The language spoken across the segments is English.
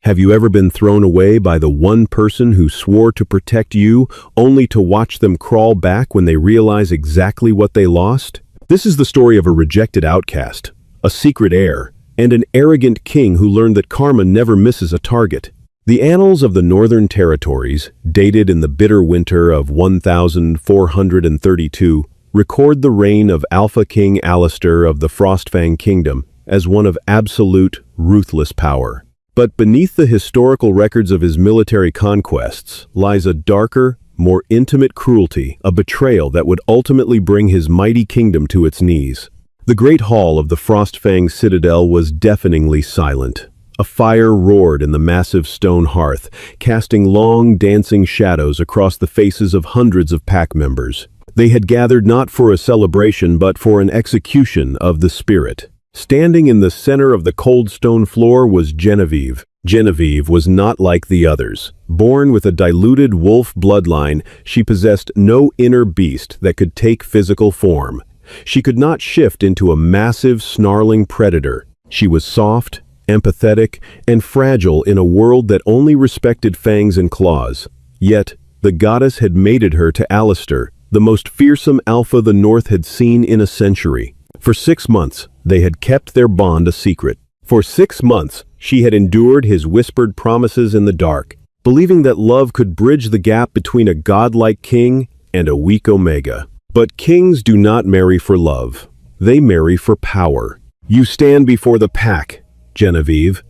Have you ever been thrown away by the one person who swore to protect you, only to watch them crawl back when they realize exactly what they lost? This is the story of a rejected outcast, a secret heir, and an arrogant king who learned that karma never misses a target. The annals of the Northern Territories, dated in the bitter winter of 1432, record the reign of Alpha King Alistair of the Frostfang Kingdom as one of absolute, ruthless power. But beneath the historical records of his military conquests lies a darker, more intimate cruelty, a betrayal that would ultimately bring his mighty kingdom to its knees. The great hall of the Frostfang Citadel was deafeningly silent. A fire roared in the massive stone hearth, casting long, dancing shadows across the faces of hundreds of pack members. They had gathered not for a celebration but for an execution of the spirit. Standing in the center of the cold stone floor was Genevieve. Genevieve was not like the others. Born with a diluted wolf bloodline, she possessed no inner beast that could take physical form. She could not shift into a massive, snarling predator. She was soft, empathetic, and fragile in a world that only respected fangs and claws. Yet, the goddess had mated her to Alistair, the most fearsome alpha the North had seen in a century. For 6 months, they had kept their bond a secret. For 6 months, she had endured his whispered promises in the dark, believing that love could bridge the gap between a godlike king and a weak Omega. But kings do not marry for love. They marry for power. You stand before the pack, Genevieve.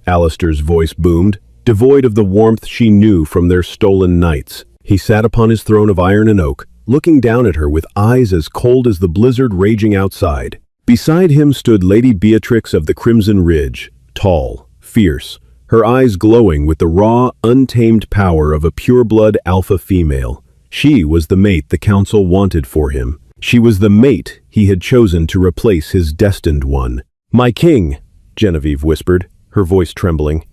Alistair's voice boomed, devoid of the warmth she knew from their stolen nights. He sat upon his throne of iron and oak, looking down at her with eyes as cold as the blizzard raging outside. Beside him stood Lady Beatrix of the Crimson Ridge, tall, fierce, her eyes glowing with the raw, untamed power of a pure-blood alpha female. She was the mate the council wanted for him. She was the mate he had chosen to replace his destined one. "My king," Genevieve whispered, her voice trembling.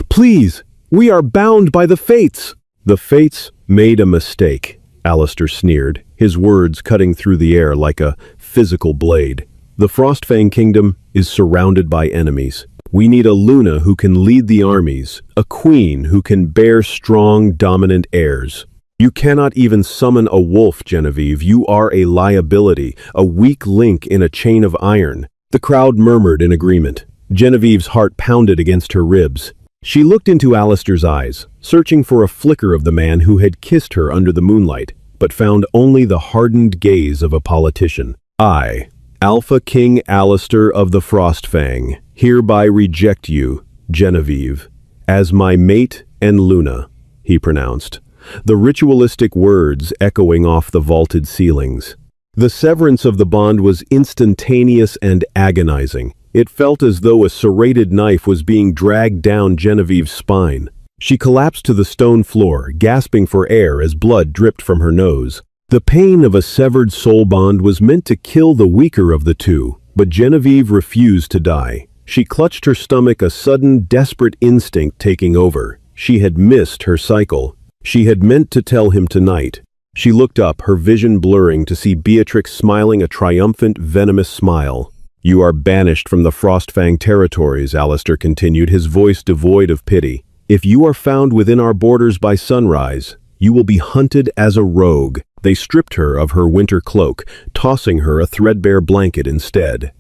"Please, we are bound by the fates." "The fates made a mistake," Alistair sneered, his words cutting through the air like a physical blade. "The Frostfang Kingdom is surrounded by enemies. We need a Luna who can lead the armies, a queen who can bear strong, dominant heirs. You cannot even summon a wolf, Genevieve. You are a liability, a weak link in a chain of iron." The crowd murmured in agreement. Genevieve's heart pounded against her ribs. She looked into Alistair's eyes, searching for a flicker of the man who had kissed her under the moonlight, but found only the hardened gaze of a politician. "I, Alpha King Alistair of the Frostfang, hereby reject you, Genevieve, as my mate and Luna," he pronounced, the ritualistic words echoing off the vaulted ceilings. The severance of the bond was instantaneous and agonizing. It felt as though a serrated knife was being dragged down Genevieve's spine. She collapsed to the stone floor, gasping for air as blood dripped from her nose. The pain of a severed soul bond was meant to kill the weaker of the two, but Genevieve refused to die. She clutched her stomach, a sudden, desperate instinct taking over. She had missed her cycle. She had meant to tell him tonight. She looked up, her vision blurring, to see Beatrix smiling a triumphant, venomous smile. "You are banished from the Frostfang territories," Alistair continued, his voice devoid of pity. "If you are found within our borders by sunrise, you will be hunted as a rogue." They stripped her of her winter cloak, tossing her a threadbare blanket instead.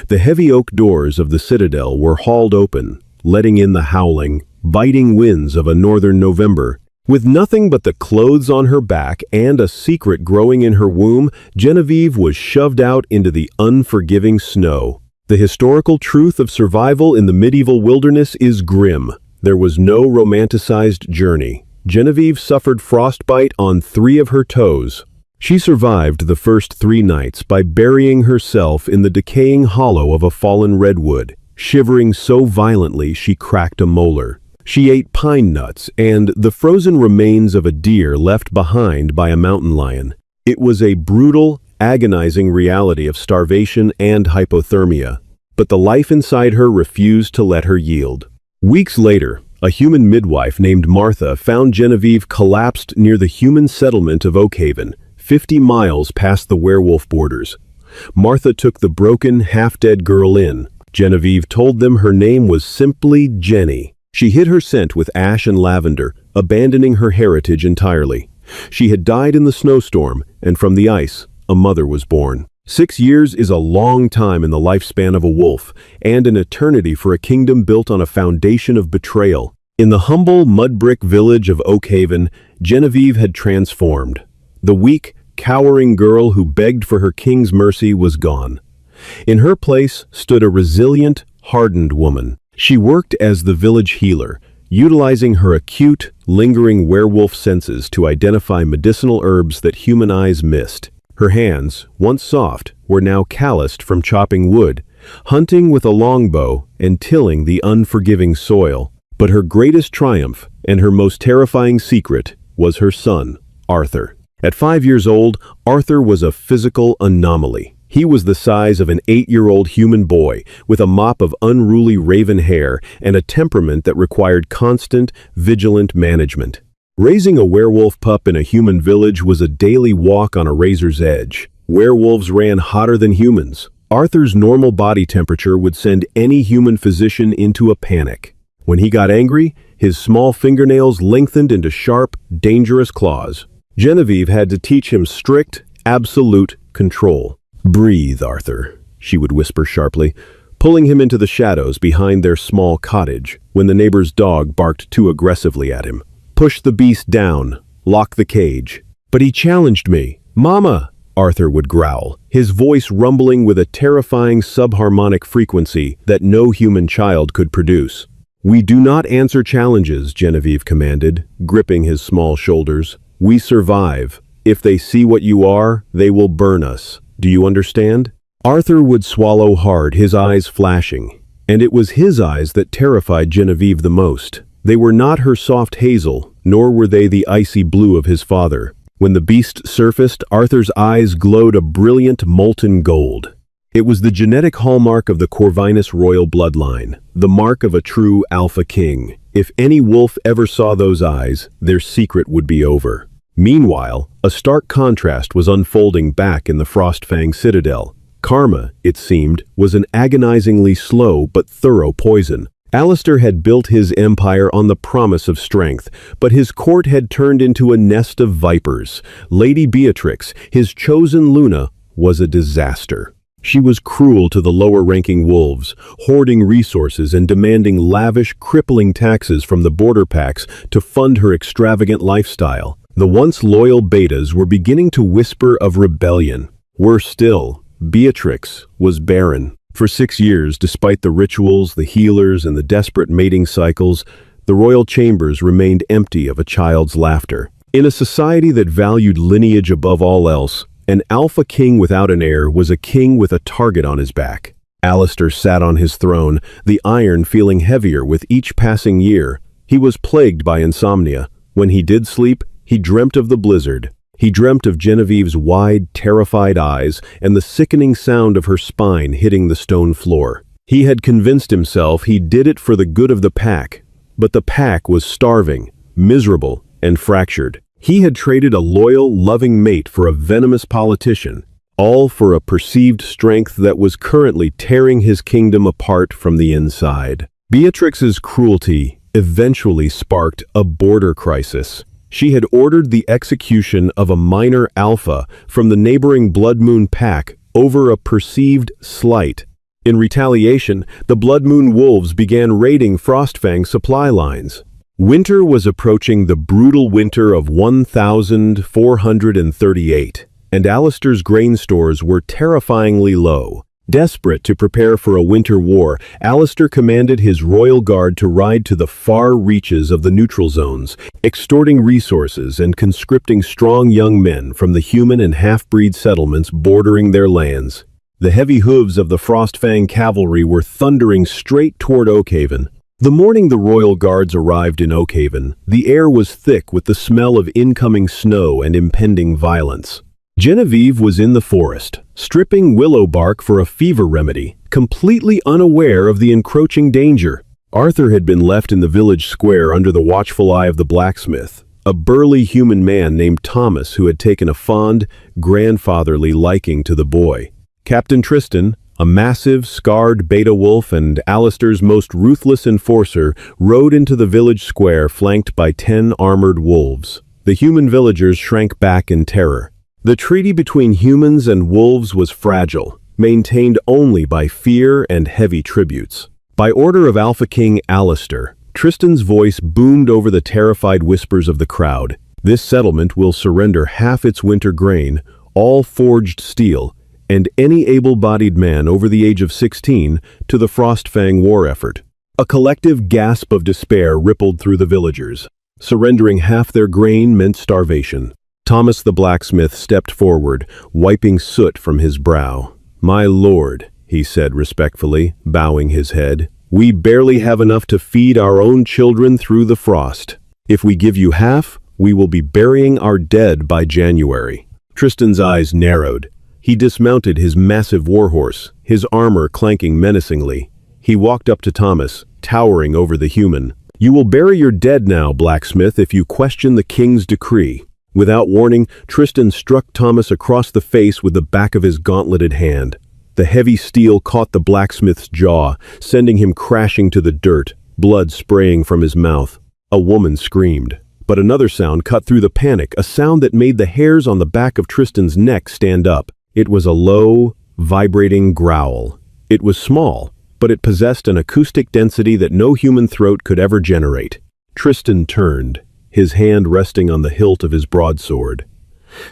The heavy oak doors of the citadel were hauled open, letting in the howling, biting winds of a northern November. With nothing but the clothes on her back and a secret growing in her womb, Genevieve was shoved out into the unforgiving snow. The historical truth of survival in the medieval wilderness is grim. There was no romanticized journey. Genevieve suffered frostbite on 3 of her toes. She survived the first 3 nights by burying herself in the decaying hollow of a fallen redwood, shivering so violently she cracked a molar. She ate pine nuts and the frozen remains of a deer left behind by a mountain lion. It was a brutal, agonizing reality of starvation and hypothermia, but the life inside her refused to let her yield. Weeks later, a human midwife named Martha found Genevieve collapsed near the human settlement of Oakhaven, 50 miles past the werewolf borders. Martha took the broken, half-dead girl in. Genevieve told them her name was simply Jenny. She hid her scent with ash and lavender, abandoning her heritage entirely. She had died in the snowstorm, and from the ice, a mother was born. 6 years is a long time in the lifespan of a wolf, and an eternity for a kingdom built on a foundation of betrayal. In the humble mud-brick village of Oakhaven, Genevieve had transformed. The weak, cowering girl who begged for her king's mercy was gone. In her place stood a resilient, hardened woman. She worked as the village healer, utilizing her acute, lingering werewolf senses to identify medicinal herbs that human eyes missed. Her hands, once soft, were now calloused from chopping wood, hunting with a longbow, and tilling the unforgiving soil. But her greatest triumph, and her most terrifying secret, was her son, Arthur. At 5 years old, Arthur was a physical anomaly. He was the size of an 8-year-old human boy, with a mop of unruly raven hair and a temperament that required constant, vigilant management. Raising a werewolf pup in a human village was a daily walk on a razor's edge. Werewolves ran hotter than humans. Arthur's normal body temperature would send any human physician into a panic. When he got angry, his small fingernails lengthened into sharp, dangerous claws. Genevieve had to teach him strict, absolute control. "Breathe, Arthur," she would whisper sharply, pulling him into the shadows behind their small cottage when the neighbor's dog barked too aggressively at him. "Push the beast down. Lock the cage." "But he challenged me." "Mama," Arthur would growl, his voice rumbling with a terrifying subharmonic frequency that no human child could produce. "We do not answer challenges," Genevieve commanded, gripping his small shoulders. "We survive. If they see what you are, they will burn us. Do you understand?" Arthur would swallow hard, his eyes flashing. And it was his eyes that terrified Genevieve the most. They were not her soft hazel, nor were they the icy blue of his father. When the beast surfaced, Arthur's eyes glowed a brilliant molten gold. It was the genetic hallmark of the Corvinus royal bloodline, the mark of a true alpha king. If any wolf ever saw those eyes, their secret would be over. Meanwhile, a stark contrast was unfolding back in the Frostfang citadel. Karma, it seemed, was an agonizingly slow but thorough poison. Alistair had built his empire on the promise of strength, but his court had turned into a nest of vipers. Lady Beatrix, his chosen Luna, was a disaster. She was cruel to the lower-ranking wolves, hoarding resources and demanding lavish, crippling taxes from the border packs to fund her extravagant lifestyle. The once loyal betas were beginning to whisper of rebellion. Worse still, Beatrix was barren. For 6 years, despite the rituals, the healers, and the desperate mating cycles, the royal chambers remained empty of a child's laughter. In a society that valued lineage above all else, an alpha king without an heir was a king with a target on his back. Alistair sat on his throne, the iron feeling heavier with each passing year. He was plagued by insomnia. When he did sleep, he dreamt of the blizzard. He dreamt of Genevieve's wide, terrified eyes and the sickening sound of her spine hitting the stone floor. He had convinced himself he did it for the good of the pack, but the pack was starving, miserable, and fractured. He had traded a loyal, loving mate for a venomous politician, all for a perceived strength that was currently tearing his kingdom apart from the inside. Beatrix's cruelty eventually sparked a border crisis. She had ordered the execution of a minor alpha from the neighboring Blood Moon pack over a perceived slight. In retaliation, the Blood Moon wolves began raiding Frostfang supply lines. Winter was approaching, the brutal winter of 1438, and Alistair's grain stores were terrifyingly low. Desperate to prepare for a winter war, Alistair commanded his royal guard to ride to the far reaches of the neutral zones, extorting resources and conscripting strong young men from the human and half-breed settlements bordering their lands. The heavy hooves of the Frostfang cavalry were thundering straight toward Oakhaven. The morning the royal guards arrived in Oakhaven, the air was thick with the smell of incoming snow and impending violence. Genevieve was in the forest, stripping willow bark for a fever remedy, completely unaware of the encroaching danger. Arthur had been left in the village square under the watchful eye of the blacksmith, a burly human man named Thomas who had taken a fond, grandfatherly liking to the boy. "Captain Tristan, A massive, scarred beta wolf and Alistair's most ruthless enforcer rode into the village square flanked by 10 armored wolves. The human villagers shrank back in terror. The treaty between humans and wolves was fragile, maintained only by fear and heavy tributes. By order of Alpha King Alistair, Tristan's voice boomed over the terrified whispers of the crowd. This settlement will surrender half its winter grain, all forged steel, and any able-bodied man over the age of 16 to the Frostfang war effort. A collective gasp of despair rippled through the villagers. Surrendering half their grain meant starvation. Thomas the blacksmith stepped forward, wiping soot from his brow. "My lord," he said respectfully, bowing his head, "we barely have enough to feed our own children through the frost. If we give you half, we will be burying our dead by January." Tristan's eyes narrowed. He dismounted his massive warhorse, his armor clanking menacingly. He walked up to Thomas, towering over the human. "You will bury your dead now, blacksmith, if you question the king's decree." Without warning, Tristan struck Thomas across the face with the back of his gauntleted hand. The heavy steel caught the blacksmith's jaw, sending him crashing to the dirt, blood spraying from his mouth. A woman screamed. But another sound cut through the panic, a sound that made the hairs on the back of Tristan's neck stand up. It was a low, vibrating growl. It was small, but it possessed an acoustic density that no human throat could ever generate. Tristan turned, his hand resting on the hilt of his broadsword.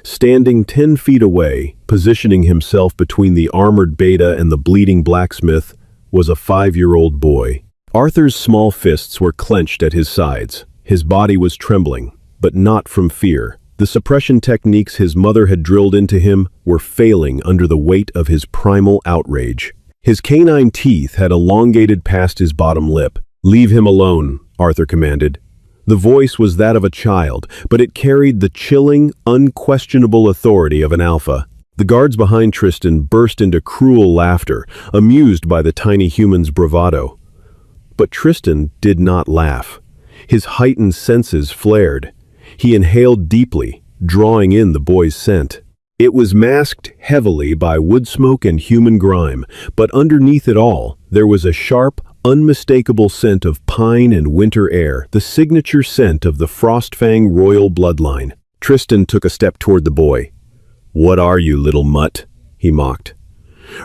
Standing 10 feet away, positioning himself between the armored beta and the bleeding blacksmith, was a 5-year-old boy. Arthur's small fists were clenched at his sides. His body was trembling, but not from fear. The suppression techniques his mother had drilled into him were failing under the weight of his primal outrage. His canine teeth had elongated past his bottom lip. "Leave him alone," Arthur commanded. The voice was that of a child, but it carried the chilling, unquestionable authority of an alpha. The guards behind Tristan burst into cruel laughter, amused by the tiny human's bravado. But Tristan did not laugh. His heightened senses flared. He inhaled deeply, drawing in the boy's scent. It was masked heavily by wood smoke and human grime, but underneath it all, there was a sharp, unmistakable scent of pine and winter air, the signature scent of the Frostfang royal bloodline. Tristan took a step toward the boy. "What are you, little mutt?" he mocked,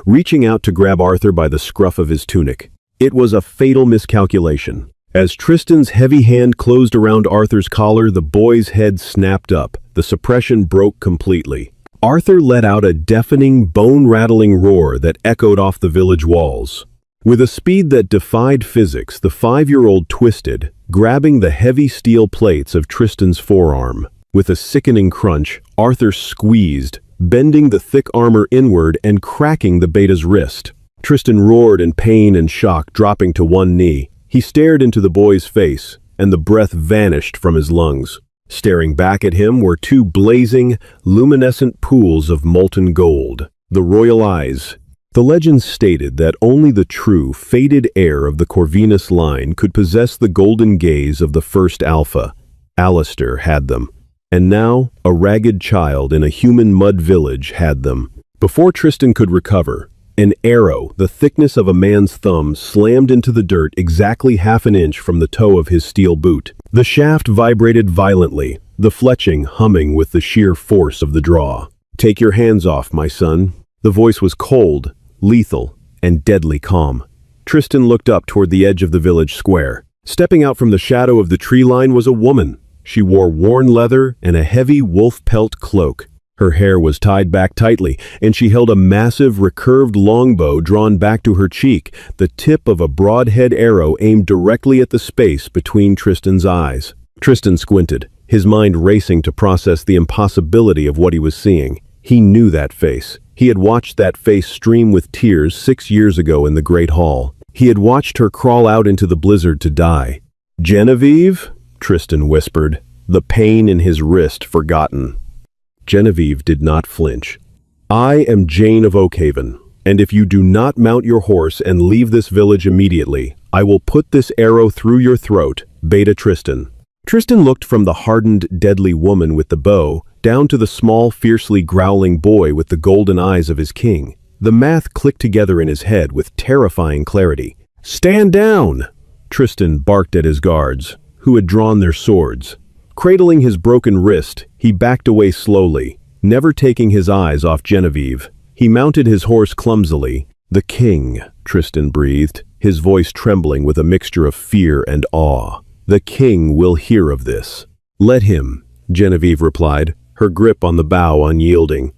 reaching out to grab Arthur by the scruff of his tunic. It was a fatal miscalculation. As Tristan's heavy hand closed around Arthur's collar, the boy's head snapped up. The suppression broke completely. Arthur let out a deafening, bone-rattling roar that echoed off the village walls. With a speed that defied physics, the 5-year-old twisted, grabbing the heavy steel plates of Tristan's forearm. With a sickening crunch, Arthur squeezed, bending the thick armor inward and cracking the beta's wrist. Tristan roared in pain and shock, dropping to one knee. He stared into the boy's face, and the breath vanished from his lungs. Staring back at him were 2 blazing, luminescent pools of molten gold. The royal eyes. The legend stated that only the true, fated heir of the Corvinus line could possess the golden gaze of the first alpha. Alistair had them. And now, a ragged child in a human mud village had them. Before Tristan could recover, an arrow, the thickness of a man's thumb, slammed into the dirt exactly half an inch from the toe of his steel boot. The shaft vibrated violently, the fletching humming with the sheer force of the draw. "Take your hands off, my son." The voice was cold, lethal, and deadly calm. Tristan looked up toward the edge of the village square. Stepping out from the shadow of the tree line was a woman. She wore worn leather and a heavy wolf pelt cloak. Her hair was tied back tightly, and she held a massive, recurved longbow drawn back to her cheek, the tip of a broadhead arrow aimed directly at the space between Tristan's eyes. Tristan squinted, his mind racing to process the impossibility of what he was seeing. He knew that face. He had watched that face stream with tears 6 years ago in the Great Hall. He had watched her crawl out into the blizzard to die. "Genevieve?" Tristan whispered, the pain in his wrist forgotten. Genevieve did not flinch. "I am Jane of Oakhaven, and if you do not mount your horse and leave this village immediately, I will put this arrow through your throat, Beta Tristan." Tristan looked from the hardened, deadly woman with the bow down to the small, fiercely growling boy with the golden eyes of his king. The math clicked together in his head with terrifying clarity. "Stand down!" Tristan barked at his guards, who had drawn their swords. Cradling his broken wrist, he backed away slowly, never taking his eyes off Genevieve. He mounted his horse clumsily. "The king," Tristan breathed, his voice trembling with a mixture of fear and awe. "The king will hear of this." "Let him," Genevieve replied, her grip on the bow unyielding.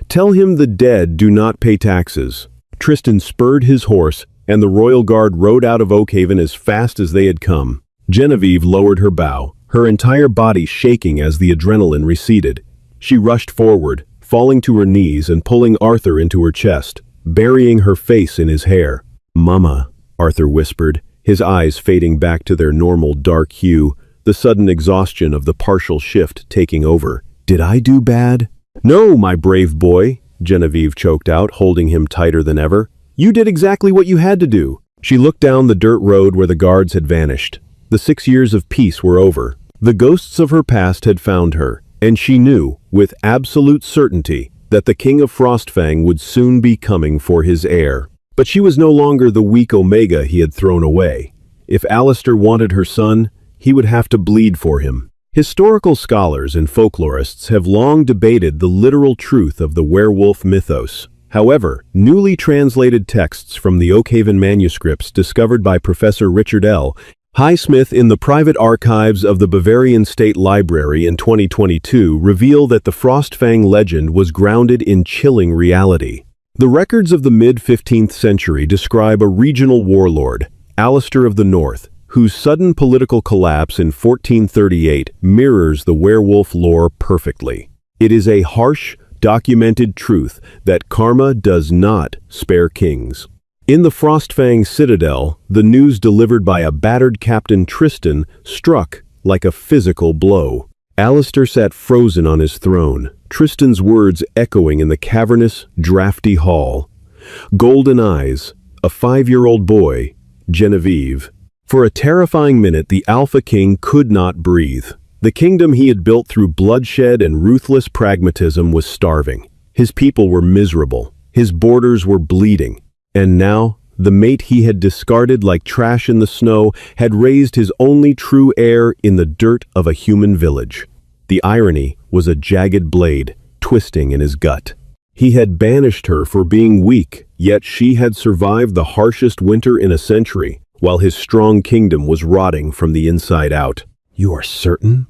"Tell him the dead do not pay taxes." Tristan spurred his horse, and the royal guard rode out of Oakhaven as fast as they had come. Genevieve lowered her bow, her entire body shaking as the adrenaline receded. She rushed forward, falling to her knees and pulling Arthur into her chest, burying her face in his hair. "Mama," Arthur whispered, his eyes fading back to their normal dark hue, the sudden exhaustion of the partial shift taking over. "Did I do bad?" "No, my brave boy," Genevieve choked out, holding him tighter than ever. "You did exactly what you had to do." She looked down the dirt road where the guards had vanished. The 6 years of peace were over. The ghosts of her past had found her, and she knew, with absolute certainty, that the King of Frostfang would soon be coming for his heir. But she was no longer the weak Omega he had thrown away. If Alistair wanted her son, he would have to bleed for him. Historical scholars and folklorists have long debated the literal truth of the werewolf mythos. However, newly translated texts from the Oakhaven manuscripts discovered by Professor Richard L. Highsmith in the private archives of the Bavarian State Library in 2022 reveal that the Frostfang legend was grounded in chilling reality. The records of the mid-15th century describe a regional warlord, Alistair of the North, whose sudden political collapse in 1438 mirrors the werewolf lore perfectly. It is a harsh, documented truth that karma does not spare kings. In the Frostfang Citadel, the news delivered by a battered Captain Tristan struck like a physical blow. Alistair sat frozen on his throne, Tristan's words echoing in the cavernous, drafty hall. Golden eyes, a 5-year-old boy, Genevieve. For a terrifying minute, the Alpha King could not breathe. The kingdom he had built through bloodshed and ruthless pragmatism was starving. His people were miserable. His borders were bleeding. And now, the mate he had discarded like trash in the snow had raised his only true heir in the dirt of a human village. The irony was a jagged blade, twisting in his gut. He had banished her for being weak, yet she had survived the harshest winter in a century, while his strong kingdom was rotting from the inside out. "You are certain?"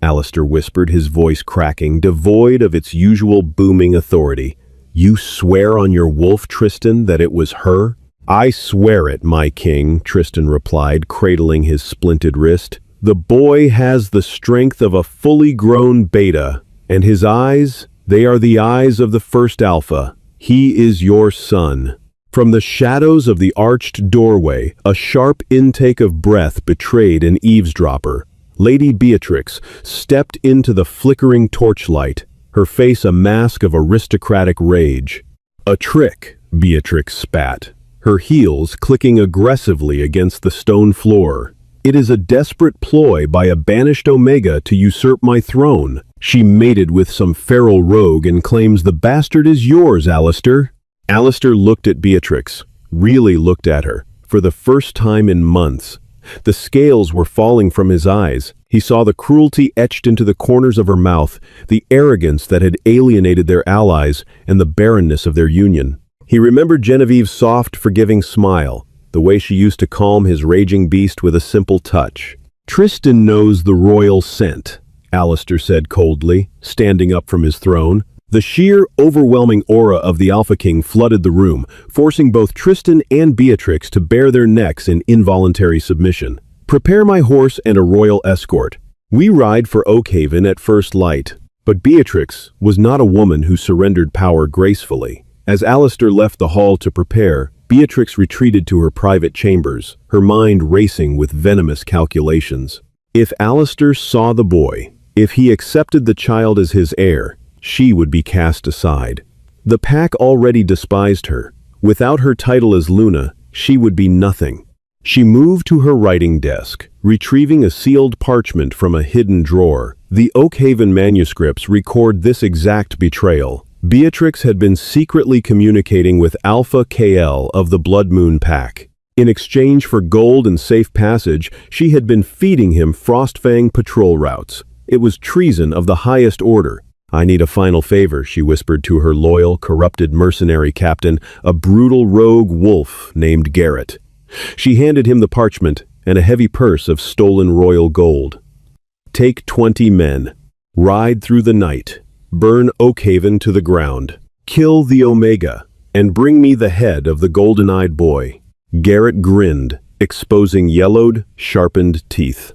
Alistair whispered, his voice cracking, devoid of its usual booming authority. "You swear on your wolf, Tristan, that it was her?" "I swear it, my king," Tristan replied, cradling his splinted wrist. "The boy has the strength of a fully grown beta, and his eyes, they are the eyes of the first alpha. He is your son." From the shadows of the arched doorway, a sharp intake of breath betrayed an eavesdropper. Lady Beatrix stepped into the flickering torchlight, her face a mask of aristocratic rage. "A trick," Beatrix spat, her heels clicking aggressively against the stone floor. "It is a desperate ploy by a banished Omega to usurp my throne. She mated with some feral rogue and claims the bastard is yours, Alistair." Alistair looked at Beatrix, really looked at her, for the first time in months. The scales were falling from his eyes. He saw the cruelty etched into the corners of her mouth, the arrogance that had alienated their allies, and the barrenness of their union. He remembered Genevieve's soft, forgiving smile, the way she used to calm his raging beast with a simple touch. "Tristan knows the royal scent," Alistair said coldly, standing up from his throne. The sheer, overwhelming aura of the Alpha King flooded the room, forcing both Tristan and Beatrix to bare their necks in involuntary submission. "Prepare my horse and a royal escort. We ride for Oakhaven at first light." But Beatrix was not a woman who surrendered power gracefully. As Alistair left the hall to prepare, Beatrix retreated to her private chambers, her mind racing with venomous calculations. If Alistair saw the boy, if he accepted the child as his heir, she would be cast aside. The pack already despised her. Without her title as Luna, she would be nothing. She moved to her writing desk, retrieving a sealed parchment from a hidden drawer. The Oakhaven manuscripts record this exact betrayal. Beatrix had been secretly communicating with Alpha KL of the Blood Moon Pack. In exchange for gold and safe passage, she had been feeding him Frostfang patrol routes. It was treason of the highest order. "I need a final favor," she whispered to her loyal, corrupted mercenary captain, a brutal rogue wolf named Garrett. She handed him the parchment and a heavy purse of stolen royal gold. "Take 20 men. Ride through the night. Burn Oakhaven to the ground. Kill the Omega, and bring me the head of the golden-eyed boy." Garrett grinned, exposing yellowed, sharpened teeth.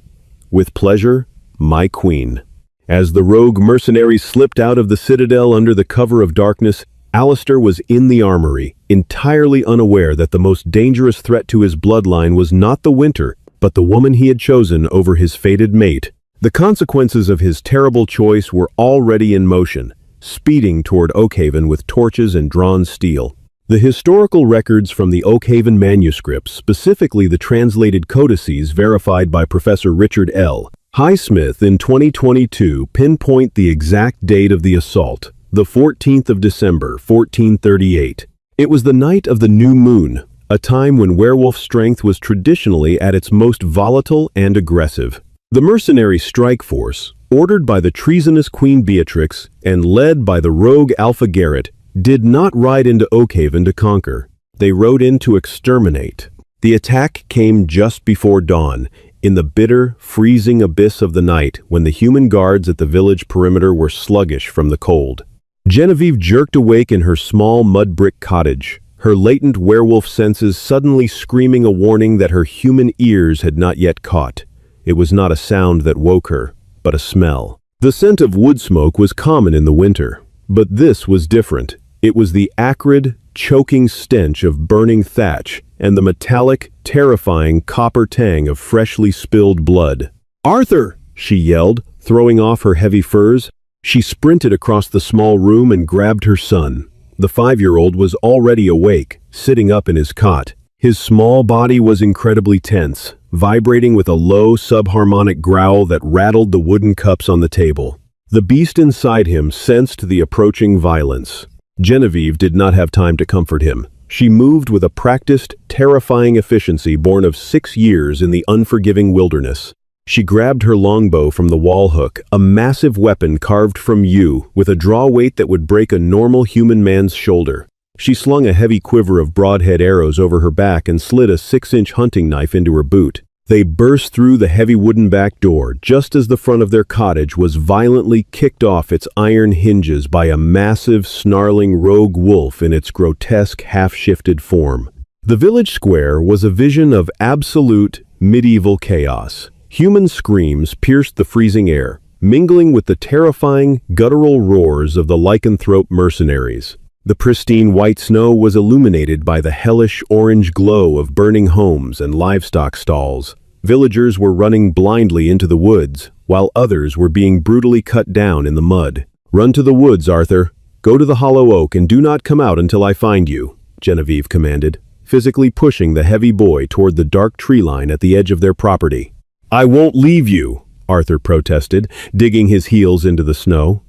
"With pleasure, my queen." As the rogue mercenary slipped out of the citadel under the cover of darkness, Alistair was in the armory, entirely unaware that the most dangerous threat to his bloodline was not the Winter, but the woman he had chosen over his fated mate. The consequences of his terrible choice were already in motion, speeding toward Oakhaven with torches and drawn steel. The historical records from the Oakhaven manuscripts, specifically the translated codices verified by Professor Richard L. Highsmith in 2022, pinpoint the exact date of the assault, the 14th of December, 1438. It was the night of the new moon, a time when werewolf strength was traditionally at its most volatile and aggressive. The mercenary strike force, ordered by the treasonous Queen Beatrix and led by the rogue Alpha Garrett, did not ride into Oakhaven to conquer. They rode in to exterminate. The attack came just before dawn, in the bitter, freezing abyss of the night when the human guards at the village perimeter were sluggish from the cold. Genevieve jerked awake in her small mud-brick cottage, her latent werewolf senses suddenly screaming a warning that her human ears had not yet caught. It was not a sound that woke her, but a smell. The scent of wood smoke was common in the winter, but this was different. It was the acrid, choking stench of burning thatch and the metallic, terrifying copper tang of freshly spilled blood. "Arthur!" she yelled, throwing off her heavy furs. She sprinted across the small room and grabbed her son. The 5-year-old was already awake, sitting up in his cot. His small body was incredibly tense, vibrating with a low subharmonic growl that rattled the wooden cups on the table. The beast inside him sensed the approaching violence. Genevieve did not have time to comfort him. She moved with a practiced, terrifying efficiency born of 6 years in the unforgiving wilderness. She grabbed her longbow from the wall hook, a massive weapon carved from yew, with a draw weight that would break a normal human man's shoulder. She slung a heavy quiver of broadhead arrows over her back and slid a 6-inch hunting knife into her boot. They burst through the heavy wooden back door just as the front of their cottage was violently kicked off its iron hinges by a massive, snarling rogue wolf in its grotesque, half-shifted form. The village square was a vision of absolute, medieval chaos. Human screams pierced the freezing air, mingling with the terrifying, guttural roars of the lycanthrope mercenaries. The pristine white snow was illuminated by the hellish orange glow of burning homes and livestock stalls. Villagers were running blindly into the woods, while others were being brutally cut down in the mud. "Run to the woods, Arthur. Go to the hollow oak and do not come out until I find you," Genevieve commanded, physically pushing the heavy boy toward the dark tree line at the edge of their property. "I won't leave you," Arthur protested, digging his heels into the snow.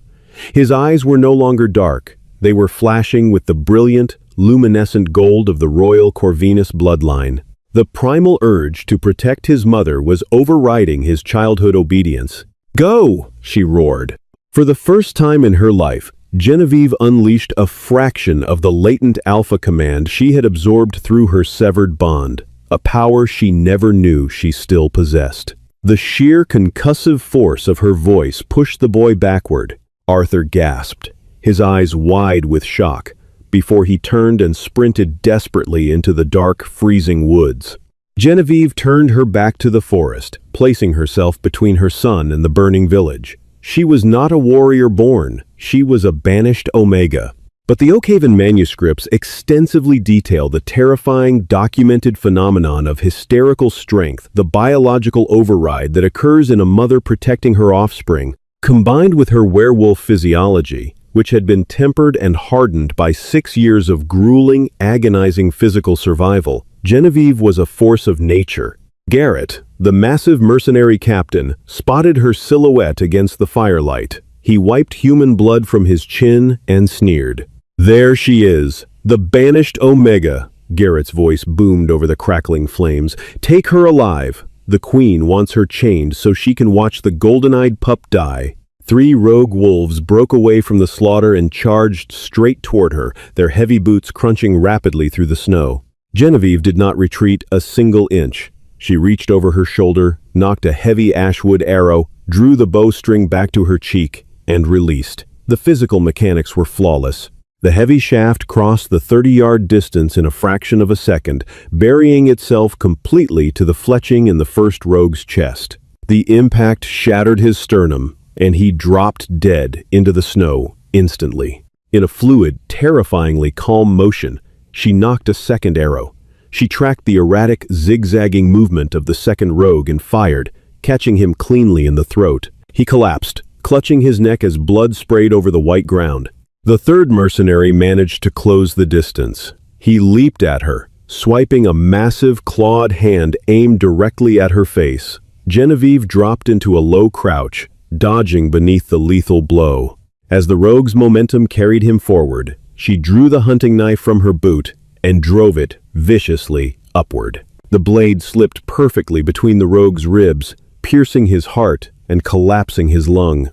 His eyes were no longer dark. They were flashing with the brilliant, luminescent gold of the royal Corvinus bloodline. The primal urge to protect his mother was overriding his childhood obedience. "Go!" she roared. For the first time in her life, Genevieve unleashed a fraction of the latent alpha command she had absorbed through her severed bond, a power she never knew she still possessed. The sheer concussive force of her voice pushed the boy backward. Arthur gasped, his eyes wide with shock, before he turned and sprinted desperately into the dark, freezing woods. Genevieve turned her back to the forest, placing herself between her son and the burning village. She was not a warrior born, she was a banished Omega. But the Oakhaven manuscripts extensively detail the terrifying, documented phenomenon of hysterical strength, the biological override that occurs in a mother protecting her offspring, combined with her werewolf physiology, which had been tempered and hardened by 6 years of grueling, agonizing physical survival. Genevieve was a force of nature. Garrett, the massive mercenary captain, spotted her silhouette against the firelight. He wiped human blood from his chin and sneered. "There she is, the banished Omega," Garrett's voice boomed over the crackling flames. "Take her alive. The queen wants her chained so she can watch the golden-eyed pup die." 3 rogue wolves broke away from the slaughter and charged straight toward her, their heavy boots crunching rapidly through the snow. Genevieve did not retreat a single inch. She reached over her shoulder, knocked a heavy ashwood arrow, drew the bowstring back to her cheek, and released. The physical mechanics were flawless. The heavy shaft crossed the 30-yard distance in a fraction of a second, burying itself completely to the fletching in the first rogue's chest. The impact shattered his sternum, and he dropped dead into the snow instantly. In a fluid, terrifyingly calm motion, she knocked a second arrow. She tracked the erratic, zigzagging movement of the second rogue and fired, catching him cleanly in the throat. He collapsed, clutching his neck as blood sprayed over the white ground. The third mercenary managed to close the distance. He leaped at her, swiping a massive clawed hand aimed directly at her face. Genevieve dropped into a low crouch, dodging beneath the lethal blow. As the rogue's momentum carried him forward, she drew the hunting knife from her boot and drove it viciously upward. The blade slipped perfectly between the rogue's ribs, piercing his heart and collapsing his lung.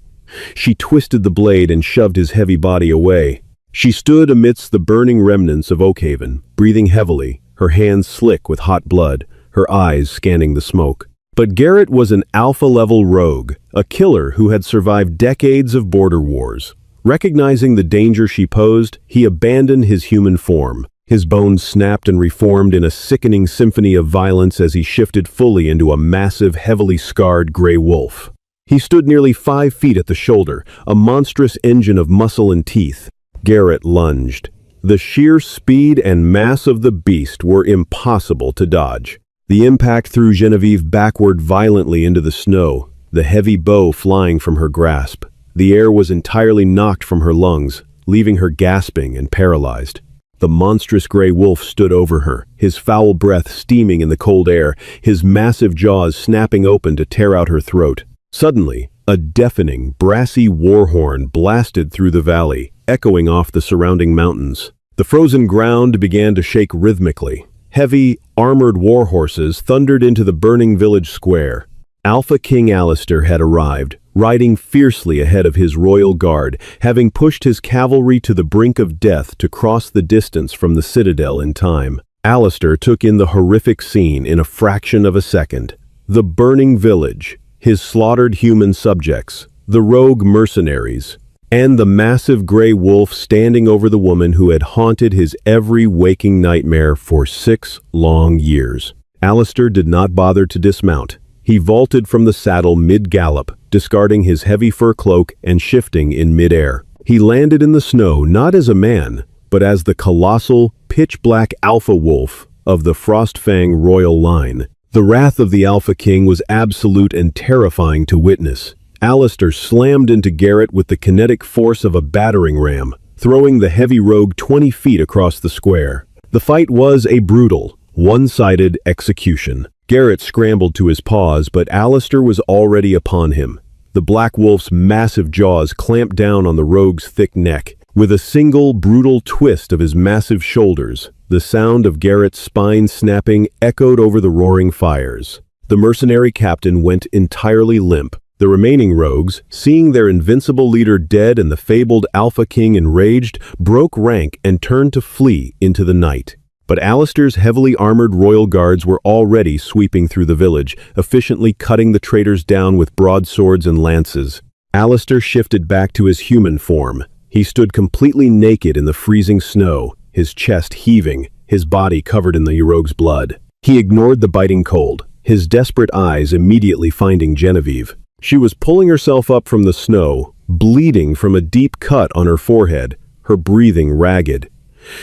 She twisted the blade and shoved his heavy body away. She stood amidst the burning remnants of Oakhaven, breathing heavily, her hands slick with hot blood, her eyes scanning the smoke. But Garrett was an alpha-level rogue, a killer who had survived decades of border wars. Recognizing the danger she posed, he abandoned his human form. His bones snapped and reformed in a sickening symphony of violence as he shifted fully into a massive, heavily scarred gray wolf. He stood nearly 5 feet at the shoulder, a monstrous engine of muscle and teeth. Garrett lunged. The sheer speed and mass of the beast were impossible to dodge. The impact threw Genevieve backward violently into the snow, the heavy bow flying from her grasp. The air was entirely knocked from her lungs, leaving her gasping and paralyzed. The monstrous gray wolf stood over her, his foul breath steaming in the cold air, his massive jaws snapping open to tear out her throat. Suddenly, a deafening, brassy war horn blasted through the valley, echoing off the surrounding mountains. The frozen ground began to shake rhythmically. Heavy, armored war horses thundered into the burning village square. Alpha King Alistair had arrived, riding fiercely ahead of his royal guard, having pushed his cavalry to the brink of death to cross the distance from the citadel in time. Alistair took in the horrific scene in a fraction of a second. The burning village, his slaughtered human subjects, the rogue mercenaries, and the massive gray wolf standing over the woman who had haunted his every waking nightmare for 6 long years. Alistair did not bother to dismount. He vaulted from the saddle mid-gallop, discarding his heavy fur cloak and shifting in mid-air. He landed in the snow not as a man, but as the colossal, pitch-black alpha wolf of the Frostfang royal line. The wrath of the Alpha King was absolute and terrifying to witness. Alistair slammed into Garrett with the kinetic force of a battering ram, throwing the heavy rogue 20 feet across the square. The fight was a brutal, one-sided execution. Garrett scrambled to his paws, but Alistair was already upon him. The black wolf's massive jaws clamped down on the rogue's thick neck. With a single, brutal twist of his massive shoulders, the sound of Garrett's spine snapping echoed over the roaring fires. The mercenary captain went entirely limp. The remaining rogues, seeing their invincible leader dead and the fabled Alpha King enraged, broke rank and turned to flee into the night. But Alistair's heavily armored royal guards were already sweeping through the village, efficiently cutting the traitors down with broadswords and lances. Alistair shifted back to his human form. He stood completely naked in the freezing snow, his chest heaving, his body covered in the rogue's blood. He ignored the biting cold, his desperate eyes immediately finding Genevieve. She was pulling herself up from the snow, bleeding from a deep cut on her forehead, her breathing ragged.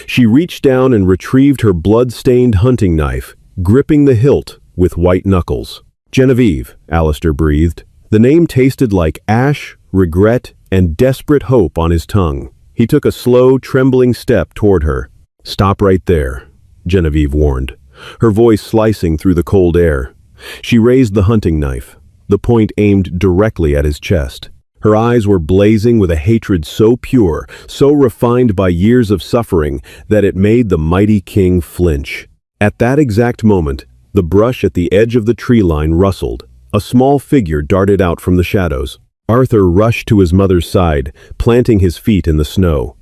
She reached down and retrieved her blood-stained hunting knife, gripping the hilt with white knuckles. "Genevieve," Alistair breathed. The name tasted like ash, regret, and desperate hope on his tongue. He took a slow, trembling step toward her. "Stop right there," Genevieve warned, her voice slicing through the cold air. She raised the hunting knife, the point aimed directly at his chest. Her eyes were blazing with a hatred so pure, so refined by years of suffering, that it made the mighty king flinch. At that exact moment, the brush at the edge of the tree line rustled. A small figure darted out from the shadows. Arthur rushed to his mother's side, planting his feet in the snow.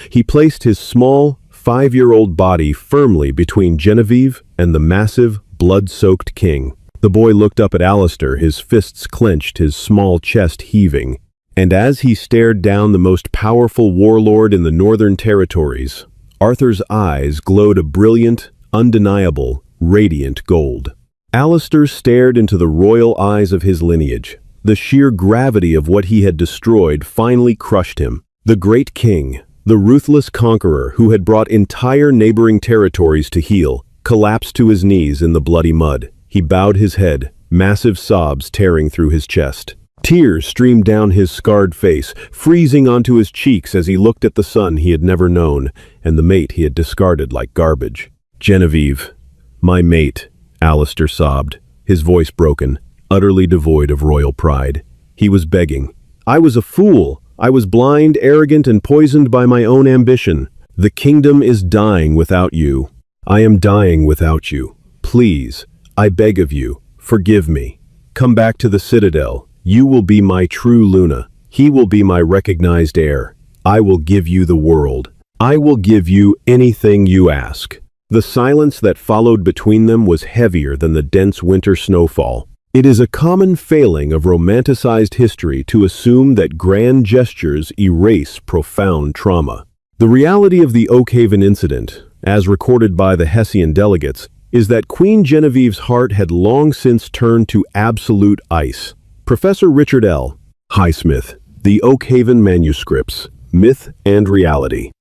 He placed his small, 5-year-old body firmly between Genevieve and the massive, blood-soaked king. The boy looked up at Alistair, his fists clenched, his small chest heaving. And as he stared down the most powerful warlord in the Northern Territories, Arthur's eyes glowed a brilliant, undeniable, radiant gold. Alistair stared into the royal eyes of his lineage. The sheer gravity of what he had destroyed finally crushed him. The great king, the ruthless conqueror who had brought entire neighboring territories to heel, collapsed to his knees in the bloody mud. He bowed his head, massive sobs tearing through his chest. Tears streamed down his scarred face, freezing onto his cheeks as he looked at the son he had never known, and the mate he had discarded like garbage. "Genevieve, my mate," Alistair sobbed, his voice broken, utterly devoid of royal pride. He was begging. "I was a fool. I was blind, arrogant, and poisoned by my own ambition. The kingdom is dying without you. I am dying without you. Please, I beg of you, forgive me. Come back to the Citadel. You will be my true Luna. He will be my recognized heir. I will give you the world. I will give you anything you ask." The silence that followed between them was heavier than the dense winter snowfall. It is a common failing of romanticized history to assume that grand gestures erase profound trauma. The reality of the Oakhaven incident, as recorded by the Hessian delegates, is that Queen Genevieve's heart had long since turned to absolute ice. Professor Richard L. Highsmith, The Oakhaven Manuscripts, Myth and Reality.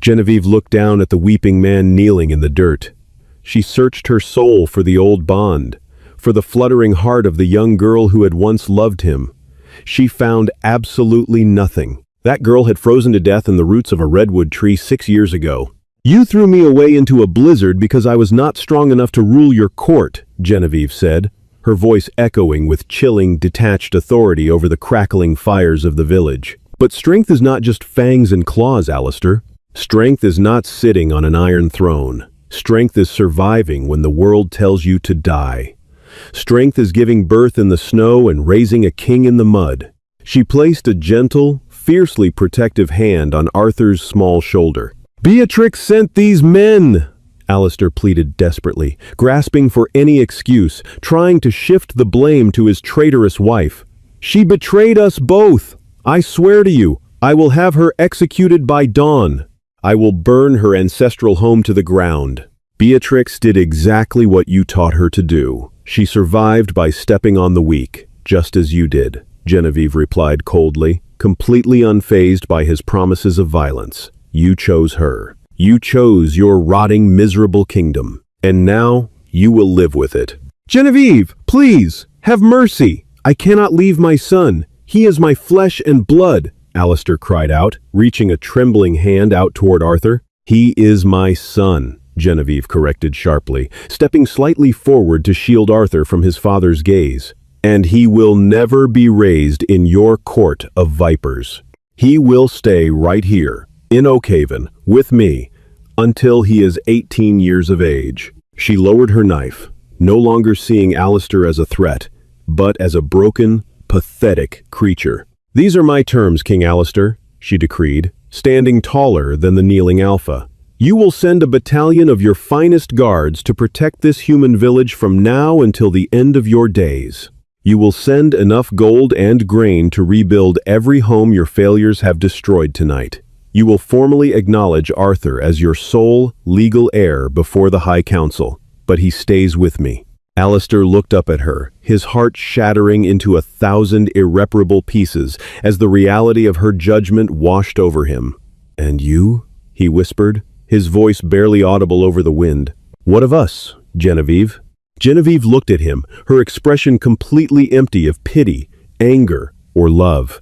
Genevieve looked down at the weeping man kneeling in the dirt. She searched her soul for the old bond, for the fluttering heart of the young girl who had once loved him. She found absolutely nothing. That girl had frozen to death in the roots of a redwood tree 6 years ago. "You threw me away into a blizzard because I was not strong enough to rule your court," Genevieve said, her voice echoing with chilling, detached authority over the crackling fires of the village. "But strength is not just fangs and claws, Alistair. Strength is not sitting on an iron throne. Strength is surviving when the world tells you to die. Strength is giving birth in the snow and raising a king in the mud." She placed a gentle, fiercely protective hand on Arthur's small shoulder. "Beatrix sent these men!" Alistair pleaded desperately, grasping for any excuse, trying to shift the blame to his traitorous wife. "She betrayed us both. I swear to you, I will have her executed by dawn. I will burn her ancestral home to the ground." "Beatrix did exactly what you taught her to do. She survived by stepping on the weak, just as you did," Genevieve replied coldly, completely unfazed by his promises of violence. "You chose her. You chose your rotting, miserable kingdom. And now, you will live with it." "Genevieve, please, have mercy. I cannot leave my son. He is my flesh and blood," Alistair cried out, reaching a trembling hand out toward Arthur. "He is my son," Genevieve corrected sharply, stepping slightly forward to shield Arthur from his father's gaze. "And he will never be raised in your court of vipers. He will stay right here, in Oakhaven, with me, until he is 18 years of age." She lowered her knife, no longer seeing Alistair as a threat, but as a broken, pathetic creature. "These are my terms, King Alistair," she decreed, standing taller than the kneeling Alpha. "You will send a battalion of your finest guards to protect this human village from now until the end of your days. You will send enough gold and grain to rebuild every home your failures have destroyed tonight. You will formally acknowledge Arthur as your sole legal heir before the High Council, but he stays with me." Alistair looked up at her, his heart shattering into 1,000 irreparable pieces as the reality of her judgment washed over him. "And you?" he whispered, his voice barely audible over the wind. "What of us, Genevieve?" Genevieve looked at him, her expression completely empty of pity, anger, or love.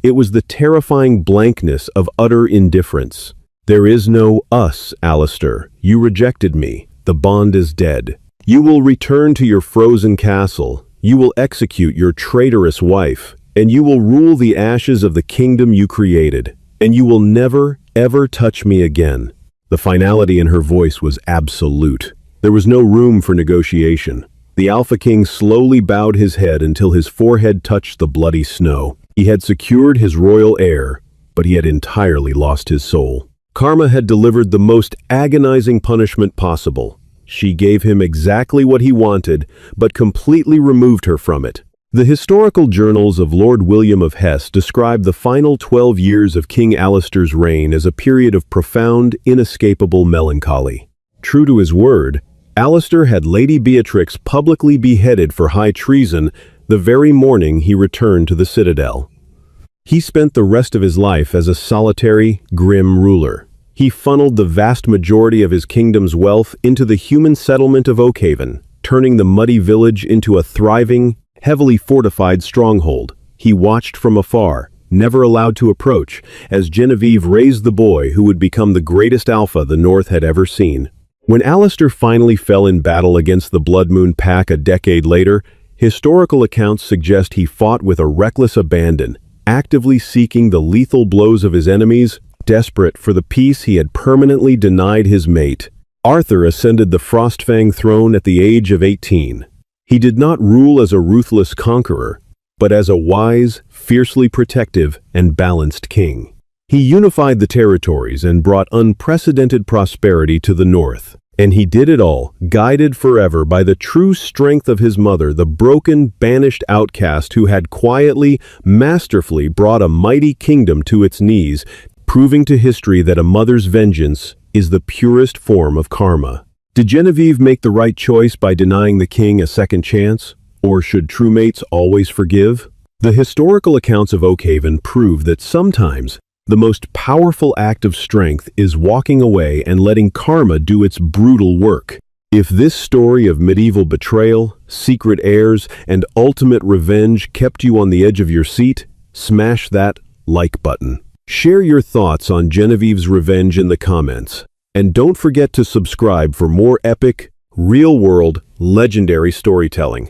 It was the terrifying blankness of utter indifference. "There is no us, Alistair. You rejected me. The bond is dead. You will return to your frozen castle. You will execute your traitorous wife. and you will rule the ashes of the kingdom you created, and you will never, ever touch me again." The finality in her voice was absolute. There was no room for negotiation. The Alpha King slowly bowed his head until his forehead touched the bloody snow. He had secured his royal heir, but he had entirely lost his soul. Karma had delivered the most agonizing punishment possible. She gave him exactly what he wanted, but completely removed her from it. The historical journals of Lord William of Hesse describe the final 12 years of King Alistair's reign as a period of profound, inescapable melancholy. True to his word, Alistair had Lady Beatrix publicly beheaded for high treason the very morning he returned to the citadel. He spent the rest of his life as a solitary, grim ruler. He funneled the vast majority of his kingdom's wealth into the human settlement of Oakhaven, turning the muddy village into a thriving, heavily fortified stronghold. He watched from afar, never allowed to approach, as Genevieve raised the boy who would become the greatest alpha the North had ever seen. When Alistair finally fell in battle against the Blood Moon Pack a decade later, historical accounts suggest he fought with a reckless abandon, actively seeking the lethal blows of his enemies, desperate for the peace he had permanently denied his mate. Arthur ascended the Frostfang throne at the age of 18. He did not rule as a ruthless conqueror, but as a wise, fiercely protective, and balanced king. He unified the territories and brought unprecedented prosperity to the north. And he did it all, guided forever by the true strength of his mother, the broken, banished outcast who had quietly, masterfully brought a mighty kingdom to its knees, proving to history that a mother's vengeance is the purest form of karma. Did Genevieve make the right choice by denying the king a second chance? Or should true mates always forgive? The historical accounts of Oakhaven prove that sometimes the most powerful act of strength is walking away and letting karma do its brutal work. If this story of medieval betrayal, secret heirs, and ultimate revenge kept you on the edge of your seat, smash that like button. Share your thoughts on Genevieve's revenge in the comments. And don't forget to subscribe for more epic, real-world, legendary storytelling.